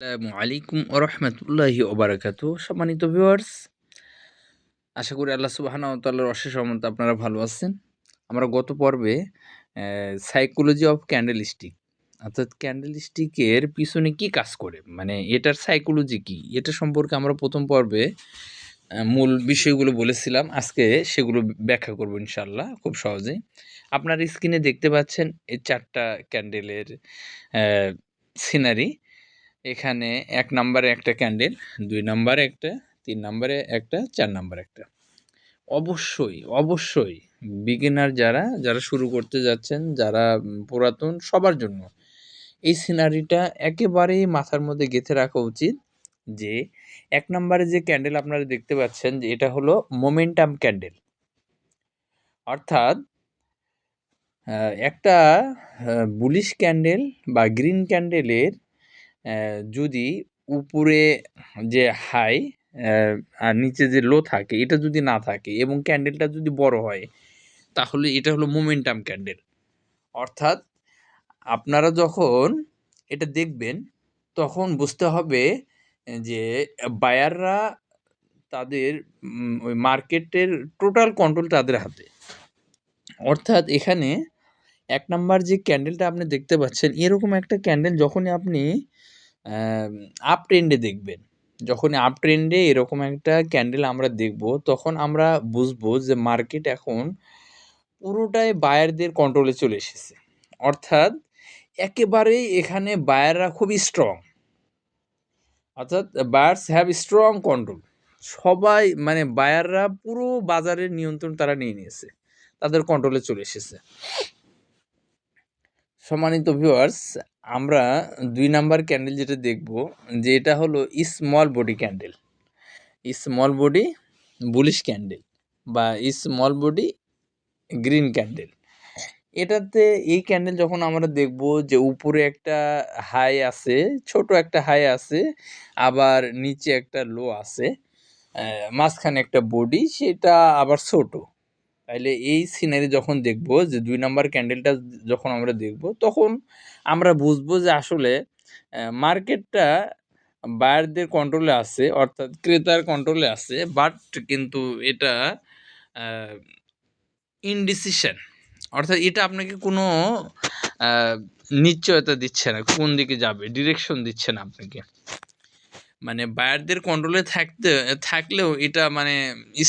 আসসালামু আলাইকুম ওরহমতুল্লাহি ওবারাকাতু। সম্মানিত ভিউয়ার্স, আশা করি আল্লাহ সুবহানাহু ওয়া তাআলার অশেষ রহমতে আপনারা ভালো আছেন। আমরা গত পর্বে সাইকোলজি অফ ক্যান্ডেল স্টিক, অর্থাৎ ক্যান্ডেল স্টিকের পিছনে কি কাজ করে, মানে এটার সাইকোলজি কি, এটা সম্পর্কে আমরা প্রথম পর্বে মূল বিষয়গুলো বলেছিলাম। আজকে সেগুলো ব্যাখ্যা করব ইনশাআল্লাহ খুব সহজেই। আপনার স্ক্রিনে দেখতে পাচ্ছেন এই ৪ টা ক্যান্ডেলের সিনারি। এখানে ১ নাম্বারে একটা ক্যান্ডেল, ২ নাম্বারে একটা, ৩ নাম্বারে একটা, ৪ নাম্বারে একটা। অবশ্যই বিগিনার যারা শুরু করতে যাচ্ছেন, যারা পুরাতন সবার জন্য এই সিনারিটা একেবারেই মাথার মধ্যে গেঁথে রাখা উচিত যে ১ নাম্বারে যে ক্যান্ডেল আপনারা দেখতে পাচ্ছেন যে এটা হলো মোমেন্টাম ক্যান্ডেল। অর্থাৎ একটা বুলিশ ক্যান্ডেল বা গ্রিন ক্যান্ডেলের যদি উপরে যে হাই আর নিচে যে লো থাকে এটা যদি না থাকে এবং ক্যান্ডেলটা যদি বড় হয়, তাহলে এটা হলো মোমেন্টাম ক্যান্ডেল। অর্থাৎ আপনারা যখন এটা দেখবেন তখন বুঝতে হবে যে বায়াররা তাদের ওই মার্কেটের টোটাল কন্ট্রোল তাদের হাতে। অর্থাৎ এখানে ১ নাম্বার যে ক্যান্ডেলটা আপনি দেখতে পাচ্ছেন, এরকম একটা ক্যান্ডেল যখনই আপনি আপ ট্রেন্ডে দেখবেন, যখনই আপ ট্রেন্ডে এরকম একটা ক্যান্ডেল আমরা দেখব, তখন আমরা বুঝবো যে মার্কেট এখন পুরোটাই বায়ারদের কন্ট্রোলে চলে এসেছে। অর্থাৎ একেবারেই এখানে বায়াররা খুবই স্ট্রং। অর্থাৎ বায়ার্স হ্যাভ স্ট্রং কন্ট্রোল। সবাই মানে বায়াররা পুরো বাজারের নিয়ন্ত্রণ তারা নিয়ে নিয়েছে, তাদের কন্ট্রোলে চলে এসেছে। সম্মানিত ভিউয়ার্স, আমরা ২ নাম্বার ক্যান্ডেল যেটা দেখব যে এটা হলো small body candle, small body bullish candle বা স্মল বডি গ্রিন ক্যান্ডেল। এটাতে এই ক্যান্ডেল যখন আমরা দেখব যে উপরে একটা হাই আছে, ছোট একটা হাই আছে, আবার নিচে একটা লো আছে, মাঝখানে একটা বডি সেটা আবার ছোট। তাইলে এই সিনারি যখন দেখব যে ২ নাম্বার ক্যান্ডেলটা যখন আমরা দেখব, তখন আমরা বুঝবো যে আসলে মার্কেটটা বায়ারদের কন্ট্রোলে আছে, অর্থাৎ ক্রেতার কন্ট্রোলে আছে। বাট কিন্তু এটা আ ইনডিসিশন, অর্থাৎ এটা আপনাকে কোনো আ নিশ্চয়তা দিচ্ছে না, কোন দিকে যাবে, ডিরেকশন দিচ্ছে না আপনাকে। মানে বায়ারদের কন্ট্রোলে থাকলেও এটা মানে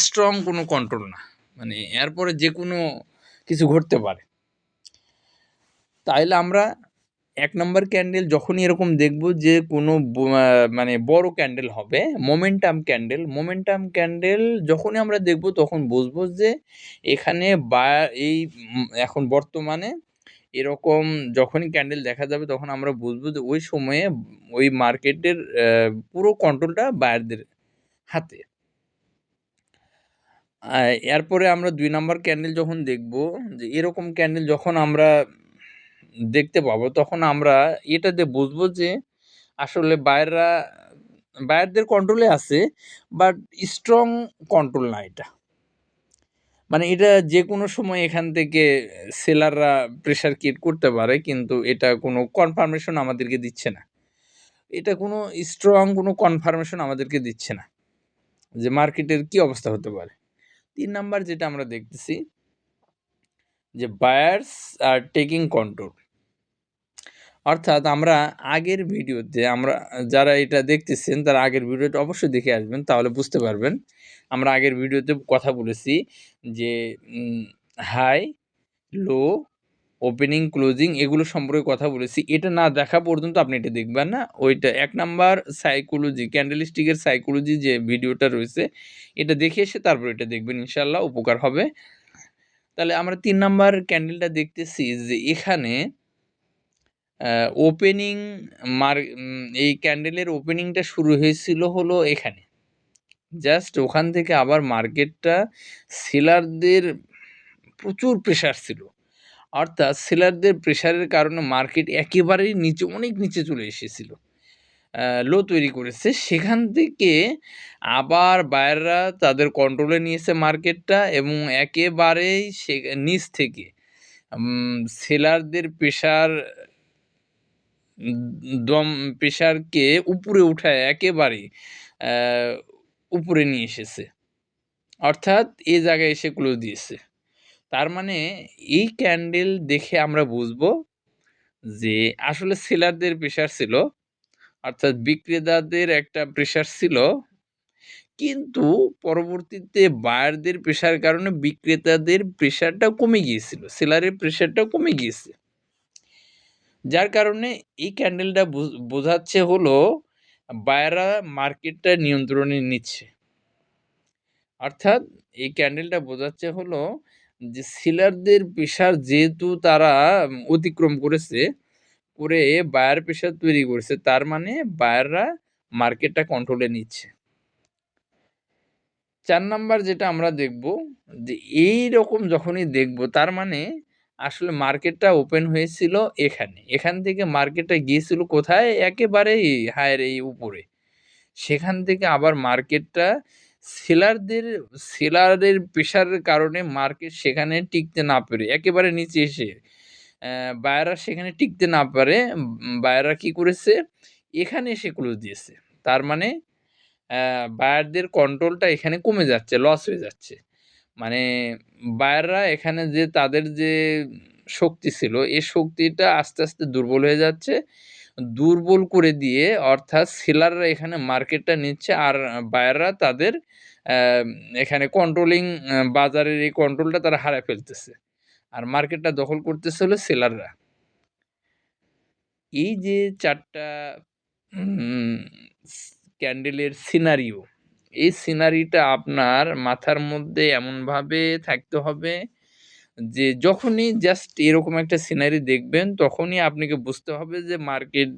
স্ট্রং কোনো কন্ট্রোল না। মানে এরপরে যেকোনো কিছু ঘটতে পারে। তাইলে আমরা ১ নাম্বার ক্যান্ডেল যখনই এরকম দেখব যে কোনো মানে বড় ক্যান্ডেল হবে, মোমেন্টাম ক্যান্ডেল যখনই আমরা দেখব তখন বুঝবো যে এখানে এই এখন বর্তমানে এরকম যখনই ক্যান্ডেল দেখা যাবে তখন আমরা বুঝবো যে ওই সময়ে ওই মার্কেটের পুরো কন্ট্রোলটা বায়ারদের হাতে। এরপরে আমরা ২ নাম্বার ক্যান্ডেল যখন দেখব যে এরকম ক্যান্ডেল যখন আমরা দেখতে পাবো, তখন আমরা এটা দিয়ে বুঝবো যে আসলে বায়ারদের কন্ট্রোলে আছে, বাট স্ট্রং কন্ট্রোল না এটা। মানে এটা যেকোনো সময় এখান থেকে সেলাররা প্রেশার ক্রিয়েট করতে পারে, কিন্তু এটা কোনো কনফার্মেশন আমাদেরকে দিচ্ছে না। এটা কোনো স্ট্রং কোনো কনফার্মেশন আমাদেরকে দিচ্ছে না যে মার্কেটের কি অবস্থা হতে পারে। ৩ নাম্বার যেটা আমরা দেখতেছি যে বায়ার্স আর টেকিং কন্ট্রোল। অর্থাৎ আমরা আগের ভিডিওতে যারা এটা দেখতেছেন তারা আগের ভিডিওটা অবশ্যই দেখে আসবেন, তাহলে বুঝতে পারবেন। আমরা আগের ভিডিওতে কথা বলেছি যে হাই, লো, ওপেনিং, ক্লোজিং এগুলো সম্পর্কে কথা বলেছি। এটা না দেখা পর্যন্ত আপনি এটা দেখবেন না। ওইটা ১ নাম্বার সাইকোলজি, ক্যান্ডেলস্টিকের সাইকোলজি যে ভিডিওটা রয়েছে, এটা দেখে এসে তারপর এটা দেখবেন, ইনশাআল্লাহ উপকার হবে। তাহলে আমরা ৩ নাম্বার ক্যান্ডেলটা দেখতেছি যে এখানে ওপেনিং এই ক্যান্ডেলের ওপেনিংটা শুরু হয়েছিল হলো এখানে। জাস্ট ওখান থেকে আবার মার্কেটটা সেলারদের প্রচুর প্রেশার ছিল। অর্থাৎ সেলারদের প্রেশারের কারণে মার্কেট একেবারেই নিচে, অনেক নিচে চলে এসেছিল। লো তৈরি করেছে। সেখান থেকে আবার বায়াররা তাদের কন্ট্রোলে নিয়েছে মার্কেটটা এবং একেবারেই নিচ থেকে সেলারদের প্রেশার দম প্রেশারকে উপরে উঠায় একেবারে আ উপরে নিয়ে এসেছে। অর্থাৎ এই জায়গায় এসে ক্লোজ দিয়েছে। তার মানে এই ক্যান্ডেল দেখে আমরা বুঝবো যে আসলে সেলারদের প্রেশার ছিল। অর্থাৎ বিক্রেতাদের একটা প্রেশার ছিল। কিন্তু পরবর্তীতে বায়ারদের প্রেশারের কারণে বিক্রেতাদের প্রেশারটাও কমে গিয়েছিল। সেলারের প্রেশারটাও কমে গিয়েছে। যার কারণে এই ক্যান্ডেলটা বোঝাচ্ছে হলো বায়াররা মার্কেটটা নিয়ন্ত্রণে নিচ্ছে। অর্থাৎ এই ক্যান্ডেলটা বোঝাচ্ছে হলো যে সেলারদের প্রেশার যেহেতু তারা অতিক্রম করেছে, করে বায়ার প্রেশার তৈরি করেছে, তার মানে বায়াররা মার্কেটটা কন্ট্রোলে নিচ্ছে। ৪ নাম্বার যেটা আমরা দেখব যে এইরকম যখনই দেখব তার মানে আসলে মার্কেটটা ওপেন হয়েছিল এখানে। এখান থেকে মার্কেটটা গিয়েছিল কোথায়? একেবারেই হায়ের এই উপরে। সেখান থেকে আবার মার্কেটটা সেলারদের সেলারের প্রেশারের কারণে মার্কেট সেখানে টিকতে না পেরে একেবারে নিচে এসে বায়াররা সেখানে টিকতে না পারে বায়াররা কি করেছে? এখানে এসে ক্লোজ দিয়েছে। তার মানে বায়ারদের কন্ট্রোলটা এখানে কমে যাচ্ছে, লস হয়ে যাচ্ছে। মানে বায়াররা এখানে যে তাদের যে শক্তি ছিল, এই শক্তিটা আস্তে, আস্তে দুর্বল হয়ে যাচ্ছে। দুর্বল করে দিয়ে অর্থাৎ সেলাররা এখানে মার্কেটটা নিচ্ছে আর বায়াররা তাদের অ্যা এখানে কন্ট্রোলিং বাজারের এই কন্ট্রোলটা তারা হারায় ফেলতেছে। আর মার্কেটটা দখল করতেছে হলো সেলাররা। এই যে ৪ টা উম স ক্যান্ডেলের সিনারিও, এই সিনারিটা আপনার মাথার মধ্যে এমনভাবে থাকতে হবে যে যখনই জাস্ট এরকম একটা সিনারি দেখবেন, তখনই আপনাকে বুঝতে হবে যে মার্কেট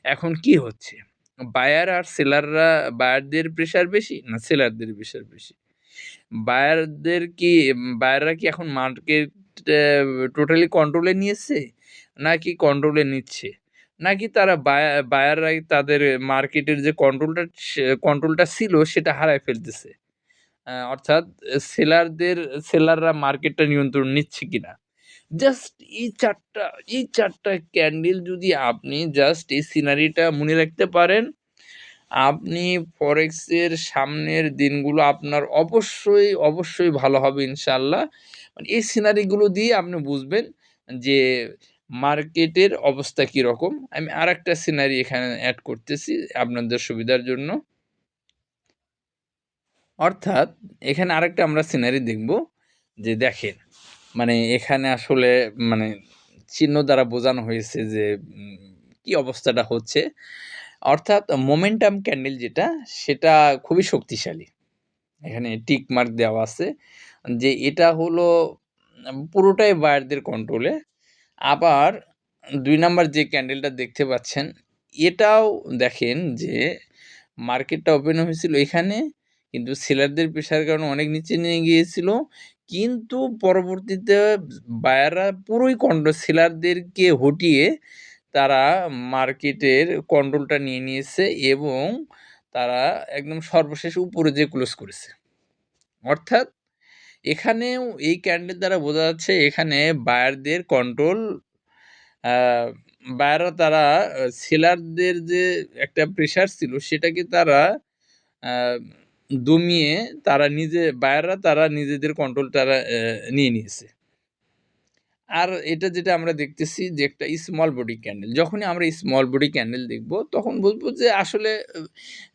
এখন কি হচ্ছে? বায়ার আর সেলাররা বায়ারদের প্রেশার বেশি না সেলারদের প্রেশার বেশি? বায়াররা কি এখন মার্কেট অ্যা টোটালি কন্ট্রোলে নিয়েছে? নাকি কন্ট্রোলে নিচ্ছে? নাকি তারা বায়াররাই তাদের মার্কেটের যে কন্ট্রোলটা ছিল সেটা হারায় ফেলতেছে? অর্থাৎ সেলাররা মার্কেটটা নিয়ন্ত্রণ নিচ্ছে কিনা? জাস্ট এই ৪ টা ক্যান্ডেল যদি আপনি জাস্ট এই সিনারিটা মনে রাখতে পারেন, আপনি ফরেক্সের সামনের দিনগুলো আপনার অবশ্যই, অবশ্যই ভালো হবে ইনশাআল্লাহ। মানে এই সিনারিগুলো দিয়ে আপনি বুঝবেন যে মার্কেটের অবস্থা কিরকম। আমি আরেকটা সিনারি এখানে এড করতেছি আপনাদের সুবিধার জন্য। অর্থাৎ এখানে আরেকটা আমরা সিনারি দেখব যে দেখেন, মানে এখানে আসলে মানে চিহ্ন দ্বারা বোঝানো হয়েছে যে কি অবস্থাটা হচ্ছে। অর্থাৎ মোমেন্টাম ক্যান্ডেল যেটা সেটা খুবই শক্তিশালী। এখানে টিক মার্ক দেওয়া আছে যে এটা হলো পুরোটাই বায়ারদের কন্ট্রোলে। আবার ২ নাম্বার যে ক্যান্ডেলটা দেখতে পাচ্ছেন, এটাও দেখেন যে মার্কেটটা ওপেন হয়েছিল এখানে, কিন্তু সেলারদের প্রেশারের কারণে অনেক নিচে নিয়ে গিয়েছিল। কিন্তু পরবর্তীতে বায়াররা পুরোই সেলারদেরকে হটিয়ে তারা মার্কেটের কন্ট্রোলটা নিয়ে নিয়েছে এবং তারা একদম সর্বশেষ উপরে যেয়ে ক্লোজ করেছে। অর্থাৎ এখানেও এই ক্যান্ডেল দ্বারা বোঝা যাচ্ছে এখানে বায়ারদের কন্ট্রোল আ বায়াররা তারা সেলারদের যে একটা প্রেশার ছিল সেটাকে তারা আ দমিয়ে বায়াররা তারা নিজেদের কন্ট্রোল তারা নিয়ে নিয়েছে। আর এটা যেটা আমরা দেখতেছি যে একটা স্মল বডি ক্যান্ডেল। যখনই আমরা স্মল বডি ক্যান্ডেল দেখব তখন বুঝবো যে আসলে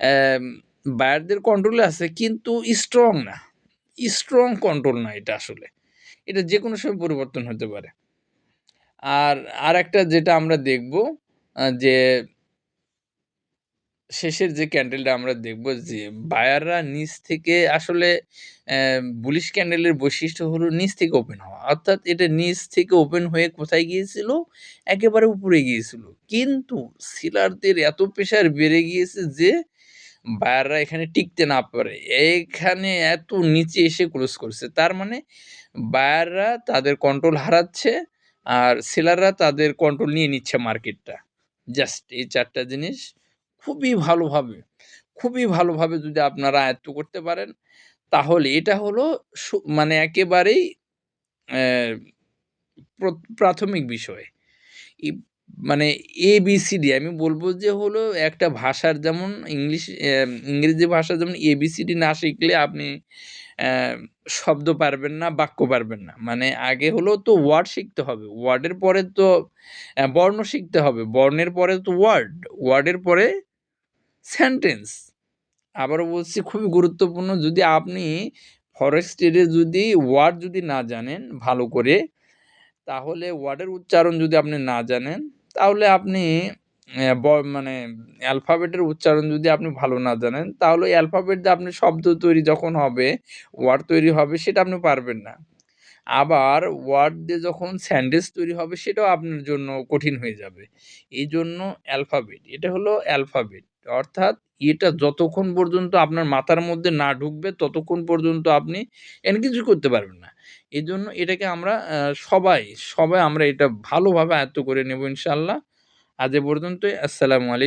অ্যাম বায়ারদের কন্ট্রোলে আছে কিন্তু স্ট্রং না। স্ট্রং কন্ট্রোল না এটা আসলে। এটা যেকোনো সময় পরিবর্তন হতে পারে। আর আরেকটা যেটা আমরা দেখব যে শেষের যে ক্যান্ডেলটা আমরা দেখব যে বায়াররা নিচ থেকে আসলে বুলিশ ক্যান্ডেলের বৈশিষ্ট্য হলো নিচ থেকে ওপেন হওয়া। অর্থাৎ এটা নিচ থেকে ওপেন হয়ে কোথায় গিয়েছিল? একেবারে উপরে গিয়েছিল। কিন্তু সেলারদের এত প্রেশার বেড়ে গিয়েছে যে বায়াররা এখানে টিকতে না পারে। এইখানে এত নিচে এসে ক্লোজ করছে। তার মানে বায়াররা তাদের কন্ট্রোল হারাচ্ছে আর সেলাররা তাদের কন্ট্রোল নিয়ে নিচ্ছে মার্কেটটা। জাস্ট এই ৪ টা জিনিস খুবই ভালোভাবে, খুবই ভালোভাবে যদি আপনারা আয়ত্ত করতে পারেন, তাহলে এটা হলো মানে একেবারেই অ্যা প্রাথমিক বিষয়। এই মানে ABCD আমি বলব যে হলো একটা ভাষার যেমন ইংরেজি ভাষা যেমন ABCD না শিখলে আপনি অ্যা শব্দ পারবেন না, বাক্য পারবেন না। মানে আগে হলো তো ওয়ার্ড শিখতে হবে। ওয়ার্ডের পরে তো বর্ণ শিখতে হবে। বর্ণের পরে তো ওয়ার্ড, ওয়ার্ডের পরে সেন্টেন্স। আবারও বলছি খুবই গুরুত্বপূর্ণ যদি আপনি ফরেস্ট এর যদি ওয়ার্ড যদি না জানেন ভালো করে, তাহলে ওয়ার্ডের উচ্চারণ যদি আপনি না জানেন, তাহলে আপনি অ্যা ব মানে অ্যালফাবেটের উচ্চারণ যদি আপনি ভালো না জানেন, তাহলে ওই অ্যালফাবেট দিয়ে আপনি শব্দ তৈরি যখন হবে, ওয়ার্ড তৈরি হবে সেটা আপনি পারবেন না। আবার ওয়ার্ড দিয়ে যখন সেন্টেন্স তৈরি হবে সেটাও আপনার জন্য কঠিন হয়ে যাবে। এইজন্য অ্যালফাবেট, এটা হলো অ্যালফাবেট। অর্থাৎ এটা যতক্ষণ পর্যন্ত আপনার মাথার মধ্যে না ঢুকবে ততক্ষণ পর্যন্ত আপনি কিছু করতে পারবেন না। এজন্য এটাকে আমরা সবাই আমরা এটা ভালোভাবে আয়ত্ত করে নেব ইনশাআল্লাহ। আজ এ পর্যন্তই। আসসালামু আলাইকুম।